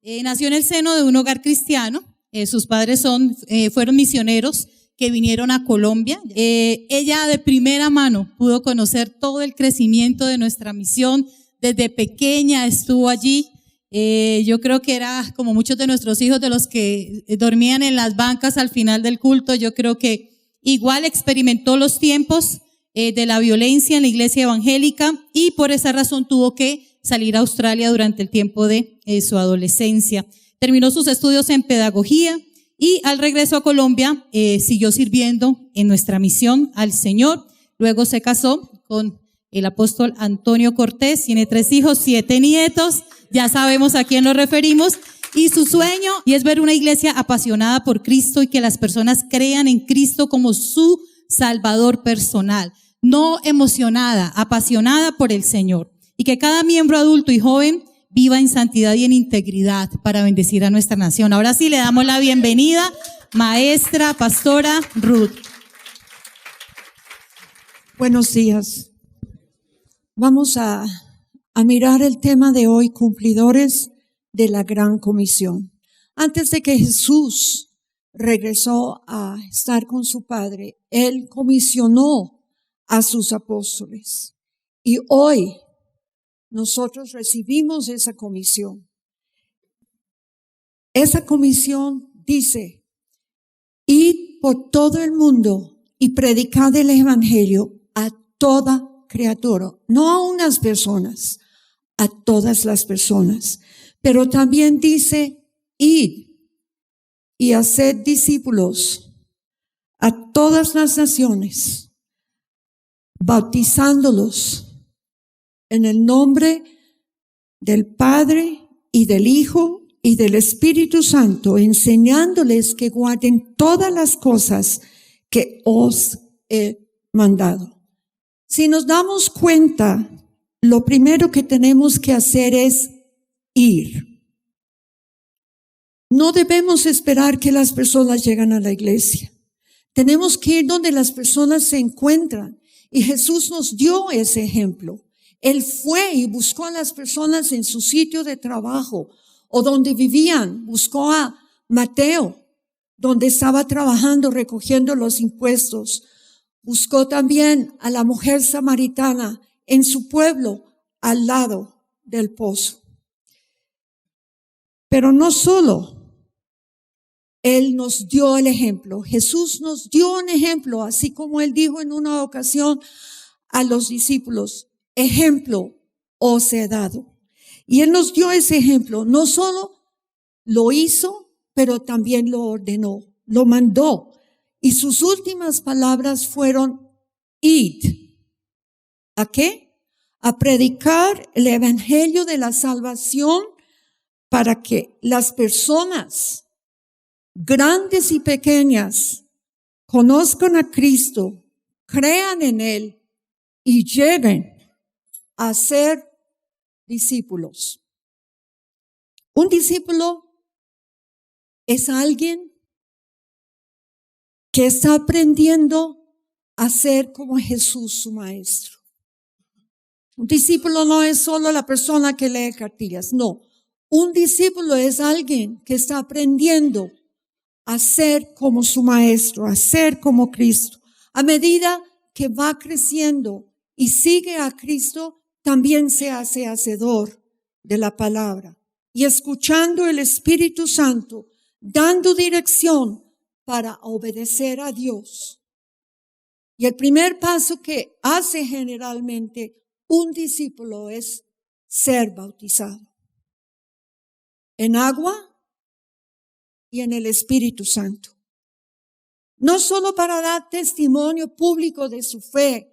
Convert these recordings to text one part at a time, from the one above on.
Nació en el seno de un hogar cristiano. Sus padres fueron misioneros que vinieron a Colombia. Ella de primera mano pudo conocer todo el crecimiento de nuestra misión. Desde pequeña estuvo allí. Yo creo que era como muchos de nuestros hijos, de los que dormían en las bancas al final del culto. Yo creo que igual experimentó los tiempos de la violencia en la iglesia evangélica y por esa razón tuvo que salir a Australia durante el tiempo de su adolescencia. Terminó sus estudios en pedagogía y al regreso a Colombia siguió sirviendo en nuestra misión al Señor. Luego se casó con el apóstol Antonio Cortés, tiene 3 hijos, 7 nietos, ya sabemos a quién nos referimos. Y su sueño es ver una iglesia apasionada por Cristo y que las personas crean en Cristo como su Salvador personal, no emocionada, apasionada por el Señor. Y que cada miembro adulto y joven viva en santidad y en integridad para bendecir a nuestra nación. Ahora sí le damos la bienvenida, maestra, pastora Ruth. Buenos días. Vamos a mirar el tema de hoy, cumplidores de la Gran Comisión. Antes de que Jesús regresó a estar con su Padre, Él comisionó a sus apóstoles. Y hoy nosotros recibimos esa comisión. Esa comisión dice: id por todo el mundo y predicad el Evangelio a toda criatura, no a unas personas, a todas las personas. Pero también dice: id y haced discípulos a todas las naciones, bautizándolos en el nombre del Padre y del Hijo y del Espíritu Santo, enseñándoles que guarden todas las cosas que os he mandado. Si nos damos cuenta, lo primero que tenemos que hacer es ir. No debemos esperar que las personas lleguen a la iglesia. Tenemos que ir donde las personas se encuentran. Y Jesús nos dio ese ejemplo. Él fue y buscó a las personas en su sitio de trabajo o donde vivían. Buscó a Mateo, donde estaba trabajando recogiendo los impuestos. Buscó también a la mujer samaritana en su pueblo al lado del pozo. Pero no solo Él nos dio el ejemplo. Jesús nos dio un ejemplo, así como Él dijo en una ocasión a los discípulos: ejemplo os he dado. Y Él nos dio ese ejemplo. No solo lo hizo, pero también lo ordenó, lo mandó. Y sus últimas palabras fueron: id. ¿A qué? A predicar el evangelio de la salvación para que las personas, grandes y pequeñas, conozcan a Cristo, crean en Él y lleguen a ser discípulos. Un discípulo es alguien que está aprendiendo a ser como Jesús, su maestro. Un discípulo no es solo la persona que lee cartillas, no. Un discípulo es alguien que está aprendiendo a ser como su maestro, a ser como Cristo. A medida que va creciendo y sigue a Cristo, también se hace hacedor de la palabra y escuchando el Espíritu Santo, dando dirección para obedecer a Dios. Y el primer paso que hace generalmente un discípulo es ser bautizado en agua y en el Espíritu Santo. No solo para dar testimonio público de su fe,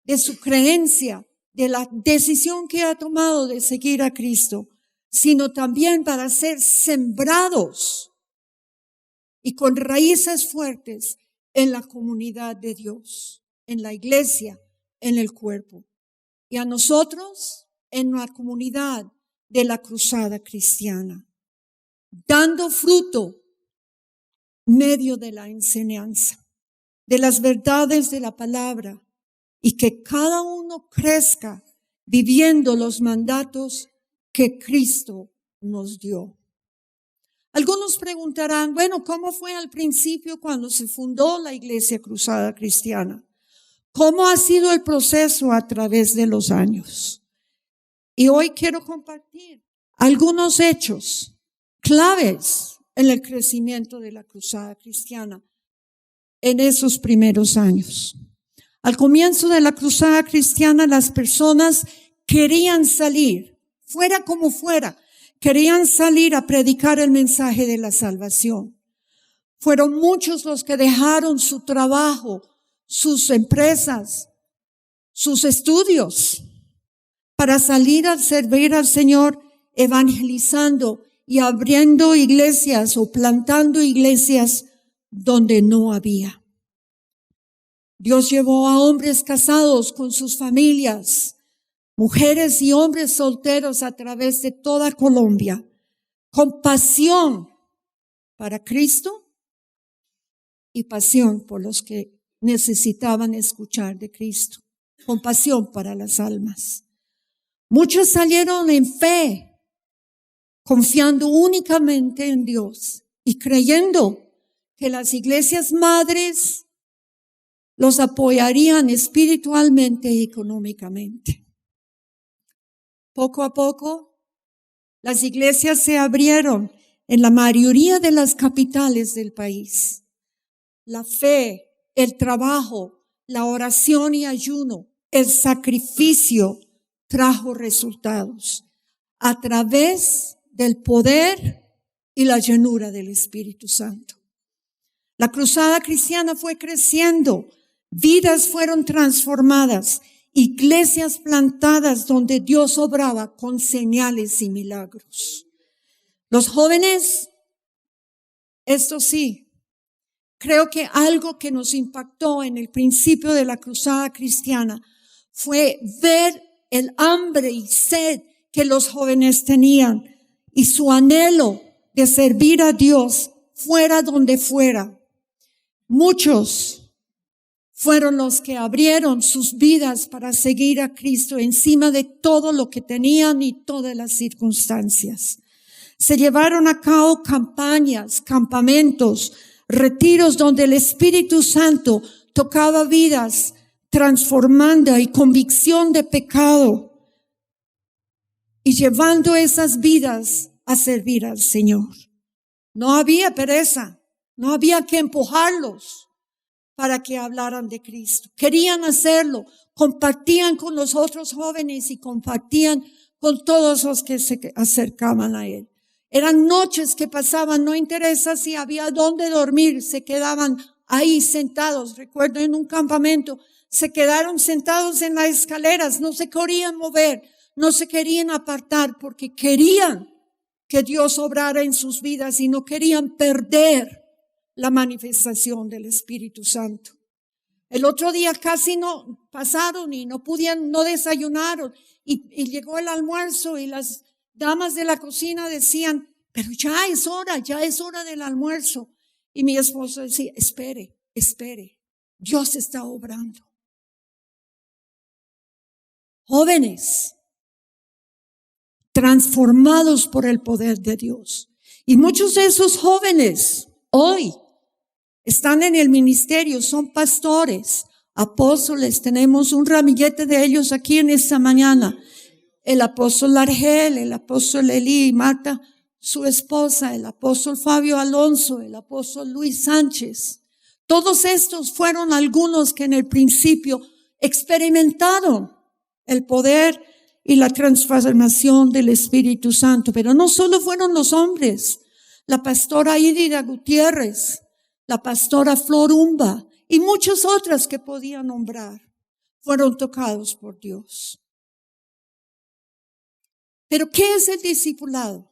de su creencia, de la decisión que ha tomado de seguir a Cristo, sino también para ser sembrados y con raíces fuertes en la comunidad de Dios, en la iglesia, en el cuerpo. Y a nosotros, en la comunidad de la cruzada cristiana, dando fruto medio de la enseñanza, de las verdades de la palabra, y que cada uno crezca viviendo los mandatos que Cristo nos dio. Algunos preguntarán, bueno, ¿cómo fue al principio cuando se fundó la Iglesia Cruzada Cristiana? ¿Cómo ha sido el proceso a través de los años? Y hoy quiero compartir algunos hechos claves en el crecimiento de la Cruzada Cristiana en esos primeros años. Al comienzo de la Cruzada Cristiana, las personas querían salir, fuera como fuera, querían salir a predicar el mensaje de la salvación. Fueron muchos los que dejaron su trabajo, sus empresas, sus estudios, para salir a servir al Señor, evangelizando y abriendo iglesias o plantando iglesias donde no había. Dios llevó a hombres casados con sus familias, mujeres y hombres solteros a través de toda Colombia, con pasión para Cristo y pasión por los que necesitaban escuchar de Cristo, con pasión para las almas. Muchos salieron en fe, confiando únicamente en Dios y creyendo que las iglesias madres los apoyarían espiritualmente y económicamente. Poco a poco, las iglesias se abrieron en la mayoría de las capitales del país. La fe, el trabajo, la oración y ayuno, el sacrificio trajo resultados a través del poder y la llenura del Espíritu Santo. La cruzada cristiana fue creciendo, vidas fueron transformadas, iglesias plantadas donde Dios obraba con señales y milagros. Los jóvenes, esto sí, creo que algo que nos impactó en el principio de la cruzada cristiana fue ver el hambre y sed que los jóvenes tenían y su anhelo de servir a Dios fuera donde fuera. Muchos fueron los que abrieron sus vidas para seguir a Cristo encima de todo lo que tenían y todas las circunstancias. Se llevaron a cabo campañas, campamentos, retiros donde el Espíritu Santo tocaba vidas, transformando y convicción de pecado y llevando esas vidas a servir al Señor. No había pereza, no había que empujarlos para que hablaran de Cristo. Querían hacerlo, compartían con los otros jóvenes y compartían con todos los que se acercaban a Él. Eran noches que pasaban, no interesa si había dónde dormir, se quedaban ahí sentados. Recuerdo en un campamento, se quedaron sentados en las escaleras, no se querían mover, no se querían apartar porque querían que Dios obrara en sus vidas y no querían perder la manifestación del Espíritu Santo. El otro día casi no pasaron y no desayunaron y llegó el almuerzo y las damas de la cocina decían, pero ya es hora del almuerzo. Y mi esposo decía, espere, Dios está obrando. Jóvenes, transformados por el poder de Dios. Y muchos de esos jóvenes hoy están en el ministerio, son pastores, apóstoles. Tenemos un ramillete de ellos aquí en esta mañana. El apóstol Argel, el apóstol Elí, Marta, su esposa, el apóstol Fabio Alonso, el apóstol Luis Sánchez. Todos estos fueron algunos que en el principio experimentaron el poder y la transformación del Espíritu Santo. Pero no solo fueron los hombres, la pastora Idira Gutiérrez, la pastora Flor Umba y muchas otras que podía nombrar, fueron tocados por Dios. Pero ¿qué es el discipulado?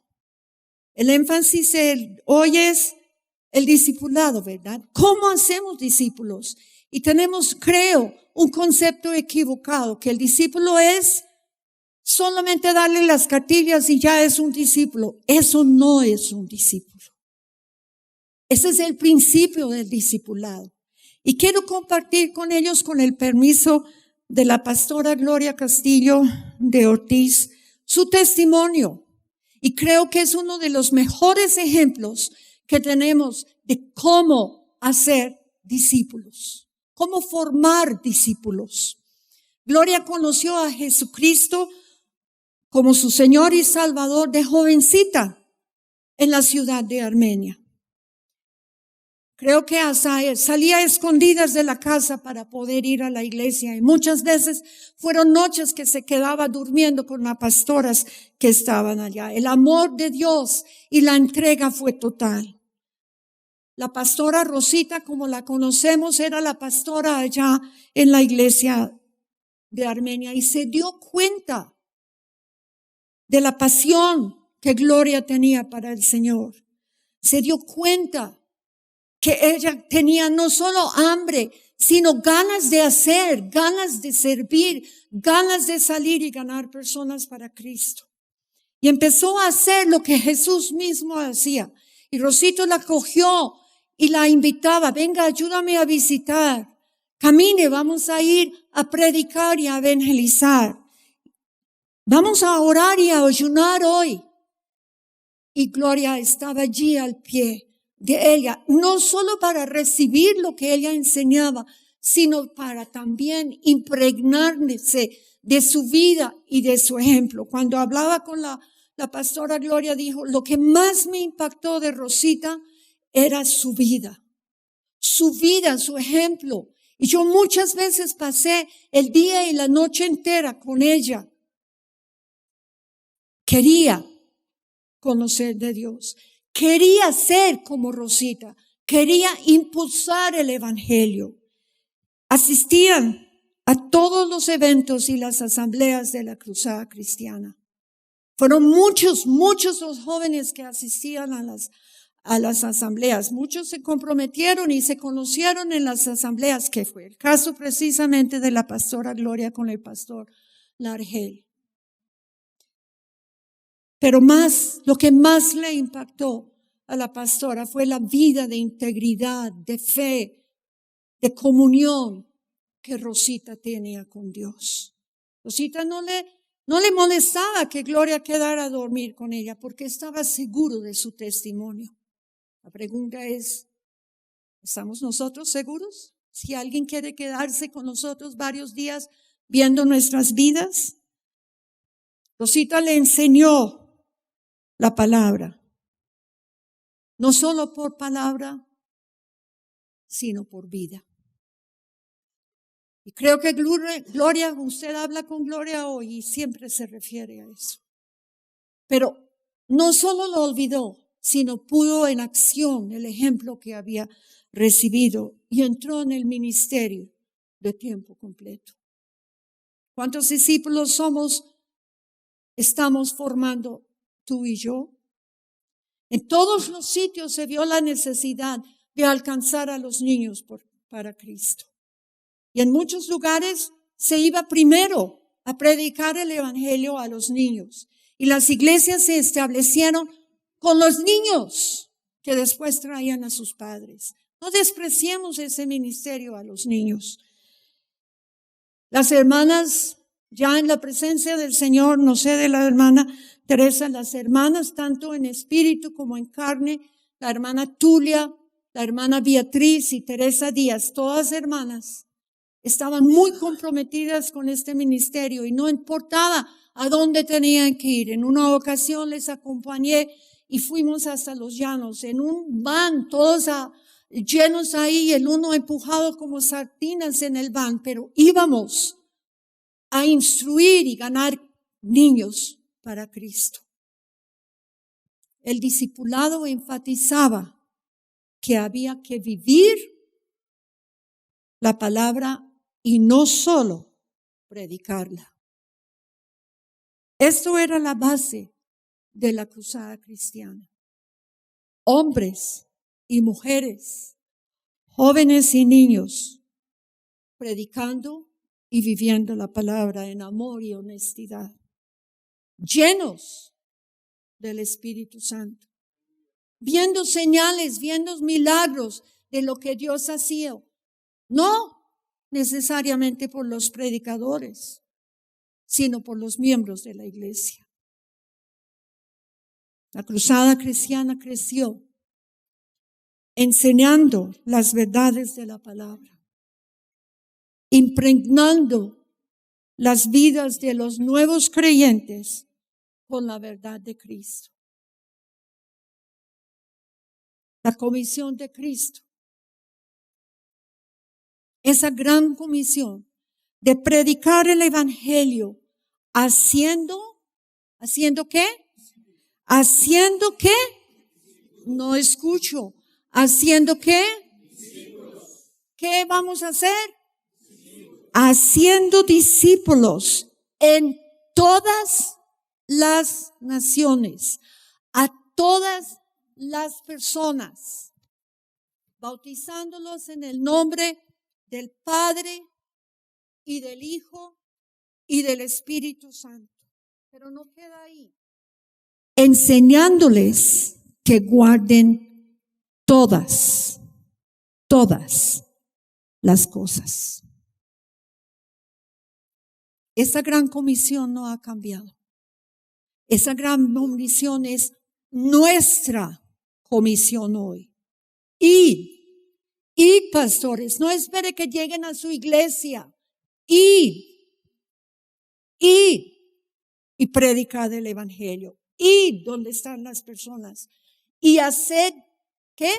El énfasis hoy es el discipulado, ¿verdad? ¿Cómo hacemos discípulos? Y tenemos, creo, un concepto equivocado, que el discípulo es solamente darle las cartillas y ya es un discípulo. Eso no es un discípulo. Ese es el principio del discipulado. Y quiero compartir con ellos, con el permiso de la pastora Gloria Castillo de Ortiz, su testimonio. Y creo que es uno de los mejores ejemplos que tenemos de cómo hacer discípulos, cómo formar discípulos. Gloria conoció a Jesucristo como su Señor y Salvador de jovencita en la ciudad de Armenia. Creo que salía a escondidas de la casa para poder ir a la iglesia y muchas veces fueron noches que se quedaba durmiendo con las pastoras que estaban allá. El amor de Dios y la entrega fue total. La pastora Rosita, como la conocemos, era la pastora allá en la iglesia de Armenia y se dio cuenta de la pasión que Gloria tenía para el Señor. Se dio cuenta que ella tenía no solo hambre, sino ganas de hacer, ganas de servir, ganas de salir y ganar personas para Cristo. Y empezó a hacer lo que Jesús mismo hacía. Y Rosito la cogió y la invitaba, venga, ayúdame a visitar. Camine, vamos a ir a predicar y a evangelizar. Vamos a orar y a ayunar hoy. Y Gloria estaba allí al pie de ella, no solo para recibir lo que ella enseñaba, sino para también impregnarse de su vida y de su ejemplo. Cuando hablaba con la pastora Gloria, dijo, lo que más me impactó de Rosita era su vida, su ejemplo. Y yo muchas veces pasé el día y la noche entera con ella. Quería conocer de Dios. Quería ser como Rosita. Quería impulsar el evangelio. Asistían a todos los eventos y las asambleas de la Cruzada Cristiana. Fueron muchos los jóvenes que asistían a las asambleas. Muchos se comprometieron y se conocieron en las asambleas, que fue el caso precisamente de la pastora Gloria con el pastor Largel. Pero lo que más le impactó a la pastora fue la vida de integridad, de fe, de comunión que Rosita tenía con Dios. Rosita no le molestaba que Gloria quedara a dormir con ella porque estaba seguro de su testimonio. La pregunta es, ¿estamos nosotros seguros? Si alguien quiere quedarse con nosotros varios días viendo nuestras vidas. Rosita le enseñó la palabra, no solo por palabra, sino por vida. Y creo que Gloria, usted habla con Gloria hoy y siempre se refiere a eso. Pero no solo lo olvidó, sino puso en acción el ejemplo que había recibido y entró en el ministerio de tiempo completo. ¿Cuántos discípulos estamos formando tú y yo? En todos los sitios se vio la necesidad de alcanzar a los niños para Cristo. Y en muchos lugares se iba primero a predicar el evangelio a los niños. Y las iglesias se establecieron con los niños que después traían a sus padres. No despreciemos ese ministerio a los niños. Las hermanas, ya en la presencia del Señor, no sé de la hermana Teresa, las hermanas, tanto en espíritu como en carne, la hermana Tulia, la hermana Beatriz y Teresa Díaz, todas hermanas, estaban muy comprometidas con este ministerio y no importaba a dónde tenían que ir. En una ocasión les acompañé y fuimos hasta los llanos, en un van, todos llenos ahí, el uno empujado como sardinas en el van, pero íbamos a instruir y ganar niños para Cristo. El discipulado enfatizaba que había que vivir la palabra y no solo predicarla. Esto era la base de la Cruzada Cristiana. Hombres y mujeres, jóvenes y niños, predicando y viviendo la palabra en amor y honestidad, llenos del Espíritu Santo, viendo señales, viendo milagros de lo que Dios hacía, no necesariamente por los predicadores, sino por los miembros de la iglesia. La cruzada cristiana creció enseñando las verdades de la palabra, impregnando las vidas de los nuevos creyentes con la verdad de Cristo. La comisión de Cristo, esa gran comisión de predicar el evangelio, haciendo ¿qué? ¿Haciendo qué? No escucho. ¿Haciendo qué? ¿Qué vamos a hacer? Haciendo discípulos en todas las naciones, a todas las personas, bautizándolos en el nombre del Padre y del Hijo y del Espíritu Santo. Pero no queda ahí. Enseñándoles que guarden todas las cosas. Esa gran comisión no ha cambiado. Esa gran comisión es nuestra comisión hoy. Y pastores, no espere que lleguen a su iglesia. Y predicar el evangelio. Y donde están las personas. Y hacer, ¿qué?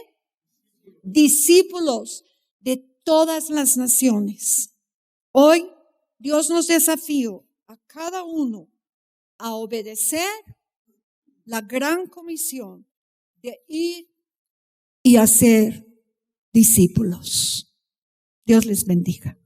Discípulos de todas las naciones. Hoy Dios nos desafió a cada uno a obedecer la gran comisión de ir y hacer discípulos. Dios les bendiga.